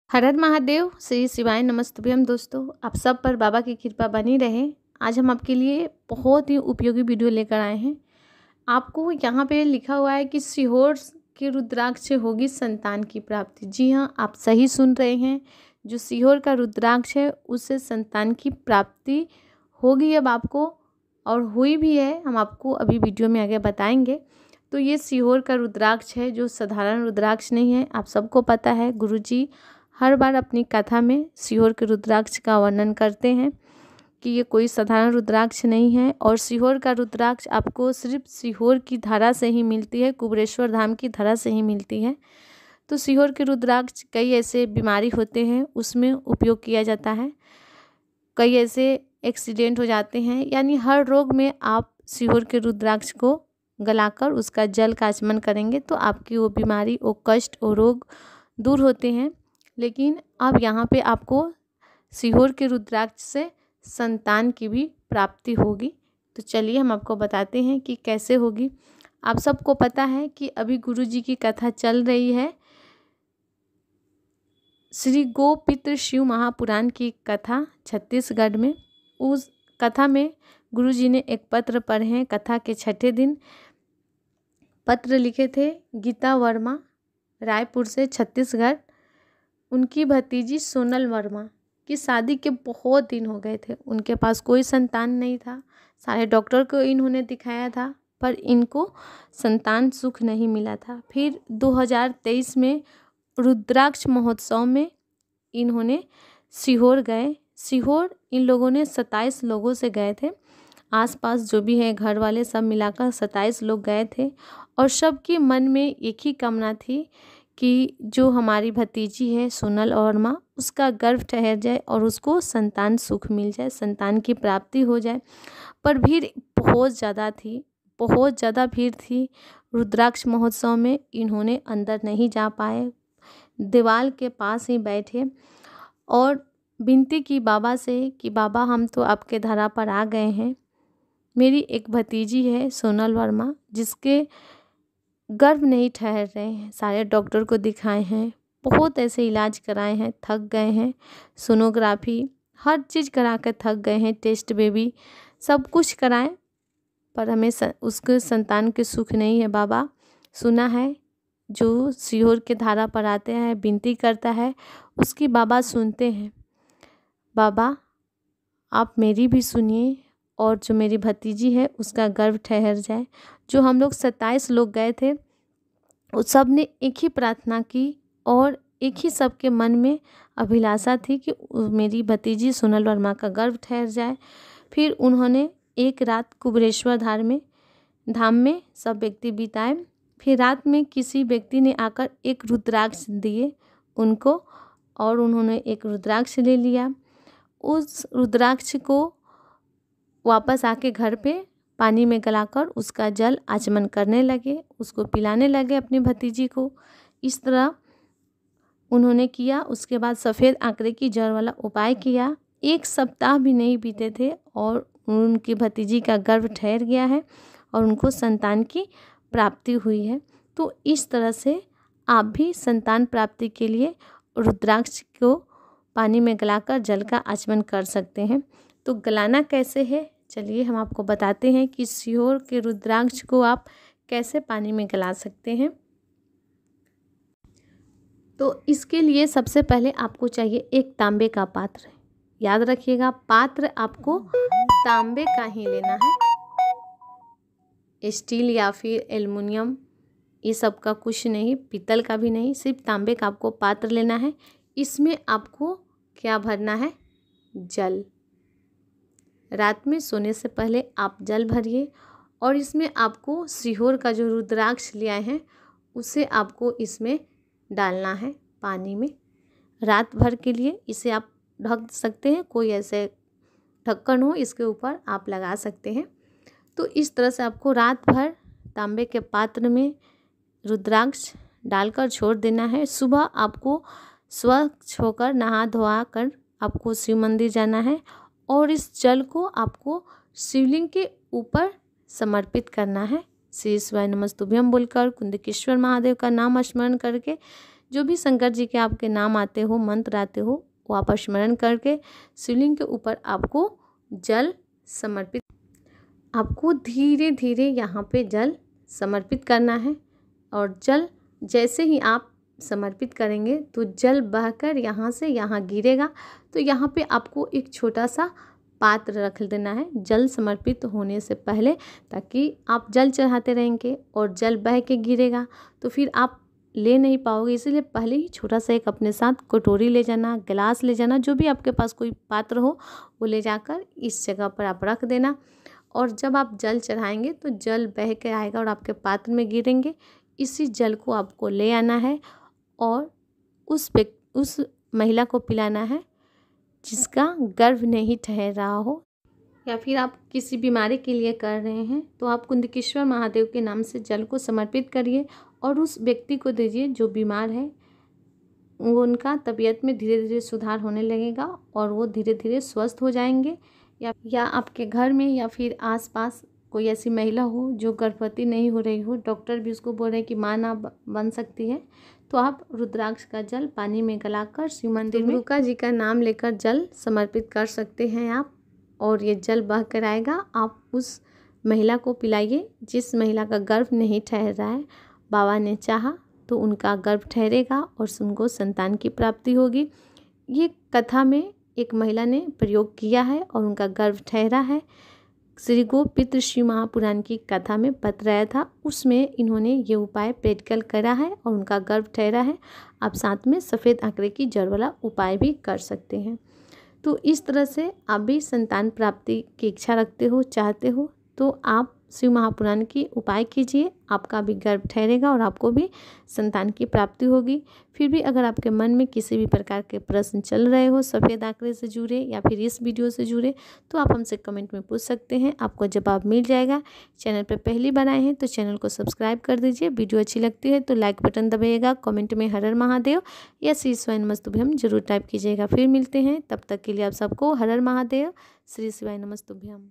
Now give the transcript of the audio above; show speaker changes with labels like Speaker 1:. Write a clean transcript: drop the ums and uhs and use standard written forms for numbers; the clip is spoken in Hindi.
Speaker 1: हर हर महादेव, श्री शिवाय नमस्तुभ्यम। दोस्तों, आप सब पर बाबा की कृपा बनी रहे। आज हम आपके लिए बहुत ही उपयोगी वीडियो लेकर आए हैं। आपको यहाँ पे लिखा हुआ है कि सीहोर के रुद्राक्ष से होगी संतान की प्राप्ति। जी हाँ, आप सही सुन रहे हैं। जो सीहोर का रुद्राक्ष है उससे संतान की प्राप्ति होगी अब आपको, और हुई भी है। हम आपको अभी वीडियो में आगे बताएंगे। तो ये सीहोर का रुद्राक्ष है, जो साधारण रुद्राक्ष नहीं है। आप सबको पता है, गुरुजी हर बार अपनी कथा में सीहोर के रुद्राक्ष का वर्णन करते हैं कि ये कोई साधारण रुद्राक्ष नहीं है। और सीहोर का रुद्राक्ष आपको सिर्फ सीहोर की धरा से ही मिलती है, कुबेरेश्वर धाम की धरा से ही मिलती है। तो सीहोर के रुद्राक्ष कई ऐसे बीमारी होते हैं उसमें उपयोग किया जाता है। कई ऐसे एक्सीडेंट हो जाते हैं, यानी हर रोग में आप सीहोर के रुद्राक्ष को गलाकर उसका जल का आचमन करेंगे तो आपकी वो बीमारी, वो कष्ट, वो रोग दूर होते हैं। लेकिन अब यहाँ पे आपको सीहोर के रुद्राक्ष से संतान की भी प्राप्ति होगी। तो चलिए हम आपको बताते हैं कि कैसे होगी। आप सबको पता है कि अभी गुरुजी की कथा चल रही है, श्री गोपित्र शिव महापुराण की कथा छत्तीसगढ़ में। उस कथा में गुरुजी ने एक पत्र पढ़े हैं। कथा के छठे दिन पत्र लिखे थे गीता वर्मा, रायपुर से छत्तीसगढ़। उनकी भतीजी सोनल वर्मा की शादी के बहुत दिन हो गए थे, उनके पास कोई संतान नहीं था। सारे डॉक्टर को इन्होंने दिखाया था पर इनको संतान सुख नहीं मिला था। फिर 2023 में रुद्राक्ष महोत्सव में इन्होंने सीहोर गए। सीहोर इन लोगों ने 27 लोगों से गए थे, आसपास जो भी है घर वाले सब मिलाकर 27 लोग गए थे। और सबके मन में एक ही कामना थी कि जो हमारी भतीजी है सोनल वर्मा, उसका गर्भ ठहर जाए और उसको संतान सुख मिल जाए, संतान की प्राप्ति हो जाए। पर भीड़ बहुत ज़्यादा थी, बहुत ज़्यादा भीड़ थी। रुद्राक्ष महोत्सव में इन्होंने अंदर नहीं जा पाए, दीवार के पास ही बैठे और विनती की बाबा से कि बाबा हम तो आपके धरा पर आ गए हैं। मेरी एक भतीजी है सोनल वर्मा, जिसके गर्भ नहीं ठहर रहे हैं। सारे डॉक्टर को दिखाए हैं, बहुत ऐसे इलाज कराए हैं, थक गए हैं। सोनोग्राफी हर चीज़ करा कर थक गए हैं, टेस्ट बेबी सब कुछ कराएं, पर हमें उसके संतान के सुख नहीं है। बाबा सुना है जो सीहोर के धारा पर आते हैं, विनती करता है, उसकी बाबा सुनते हैं। बाबा आप मेरी भी सुनिए और जो मेरी भतीजी है उसका गर्भ ठहर जाए। जो हम लोग 27 लोग गए थे उस सब ने एक ही प्रार्थना की और एक ही सबके मन में अभिलाषा थी कि मेरी भतीजी सोनल वर्मा का गर्भ ठहर जाए। फिर उन्होंने एक रात कुबेरेश्वर धाम में सब व्यक्ति बिताए। फिर रात में किसी व्यक्ति ने आकर एक रुद्राक्ष दिए उनको और उन्होंने एक रुद्राक्ष ले लिया। उस रुद्राक्ष को वापस आके घर पे पानी में गलाकर उसका जल आचमन करने लगे, उसको पिलाने लगे अपनी भतीजी को। इस तरह उन्होंने किया। उसके बाद सफ़ेद आंकड़े की जड़ वाला उपाय किया। 1 सप्ताह भी नहीं बीते थे और उनकी भतीजी का गर्भ ठहर गया है और उनको संतान की प्राप्ति हुई है। तो इस तरह से आप भी संतान प्राप्ति के लिए रुद्राक्ष को पानी में गलाकर जल का आचमन कर सकते हैं। तो गलाना कैसे है, चलिए हम आपको बताते हैं कि सीहोर के रुद्राक्ष को आप कैसे पानी में गला सकते हैं। तो इसके लिए सबसे पहले आपको चाहिए एक तांबे का पात्र। याद रखिएगा, पात्र आपको तांबे का ही लेना है, स्टील या फिर एल्युमिनियम ये सब का कुछ नहीं, पीतल का भी नहीं, सिर्फ तांबे का आपको पात्र लेना है। इसमें आपको क्या भरना है, जल। रात में सोने से पहले आप जल भरिए और इसमें आपको सीहोर का जो रुद्राक्ष ले आए हैं उसे आपको इसमें डालना है पानी में। रात भर के लिए इसे आप ढक सकते हैं, कोई ऐसे ढक्कन हो इसके ऊपर आप लगा सकते हैं। तो इस तरह से आपको रात भर तांबे के पात्र में रुद्राक्ष डालकर छोड़ देना है। सुबह आपको स्वच्छ होकर नहा धोआ कर आपको शिव मंदिर जाना है और इस जल को आपको शिवलिंग के ऊपर समर्पित करना है। श्री शिवाय नमस्तुभ्यम बोलकर कुंदकेश्वर महादेव का नाम स्मरण करके जो भी शंकर जी के आपके नाम आते हो, मंत्र आते हो, वो आप स्मरण करके शिवलिंग के ऊपर आपको जल समर्पित, आपको धीरे धीरे यहाँ पे जल समर्पित करना है। और जल जैसे ही आप समर्पित करेंगे तो जल बहकर यहाँ से यहाँ गिरेगा। तो यहाँ पे आपको एक छोटा सा पात्र रख देना है जल समर्पित होने से पहले, ताकि आप जल चढ़ाते रहेंगे और जल बह के गिरेगा तो फिर आप ले नहीं पाओगे। इसीलिए पहले ही छोटा सा एक अपने साथ कटोरी ले जाना, गिलास ले जाना, जो भी आपके पास कोई पात्र हो वो ले जाकर इस जगह पर आप रख देना। और जब आप जल चढ़ाएंगे तो जल बह के आएगा और आपके पात्र में गिरेंगे। इसी जल को आपको ले आना है और उस महिला को पिलाना है जिसका गर्भ नहीं ठहर रहा हो, या फिर आप किसी बीमारी के लिए कर रहे हैं तो आप कुंदकेश्वर महादेव के नाम से जल को समर्पित करिए और उस व्यक्ति को दीजिए जो बीमार है। वो उनका तबीयत में धीरे धीरे सुधार होने लगेगा और वो धीरे धीरे स्वस्थ हो जाएंगे। या आपके घर में या फिर आसपास कोई ऐसी महिला हो जो गर्भवती नहीं हो रही हो, डॉक्टर भी उसको बोल रहे हैं कि माँ ना बन सकती है, तो आप रुद्राक्ष का जल पानी में गलाकर शिव मंदिर में दुर्गा जी का नाम लेकर जल समर्पित कर सकते हैं आप। और ये जल बह कर आएगा, आप उस महिला को पिलाइए जिस महिला का गर्भ नहीं ठहर रहा है। बाबा ने चाहा तो उनका गर्भ ठहरेगा और उनको संतान की प्राप्ति होगी। ये कथा में एक महिला ने प्रयोग किया है और उनका गर्भ ठहरा है। श्री गोपित्र शिव महापुराण की कथा में बताया था, उसमें इन्होंने ये उपाय प्रैक्टिकल करा है और उनका गर्भ ठहरा है। आप साथ में सफ़ेद आंकड़े की जड़ वाला उपाय भी कर सकते हैं। तो इस तरह से आप भी संतान प्राप्ति की इच्छा रखते हो, चाहते हो, तो आप शिव महापुराण की उपाय कीजिए, आपका भी गर्भ ठहरेगा और आपको भी संतान की प्राप्ति होगी। फिर भी अगर आपके मन में किसी भी प्रकार के प्रश्न चल रहे हो सफ़ेद आंकड़े से जुड़े या फिर इस वीडियो से जुड़े, तो आप हमसे कमेंट में पूछ सकते हैं, आपको जवाब मिल जाएगा। चैनल पर पहली बार आए हैं तो चैनल को सब्सक्राइब कर दीजिए। वीडियो अच्छी लगती है तो लाइक बटन दबाइएगा। कमेंट में हर हर महादेव या श्री शिवाय नमस्तुभ्यम जरूर टाइप कीजिएगा। फिर मिलते हैं, तब तक के लिए आप सबको हर हर महादेव, श्री शिवाय नमस्तुभ्यम।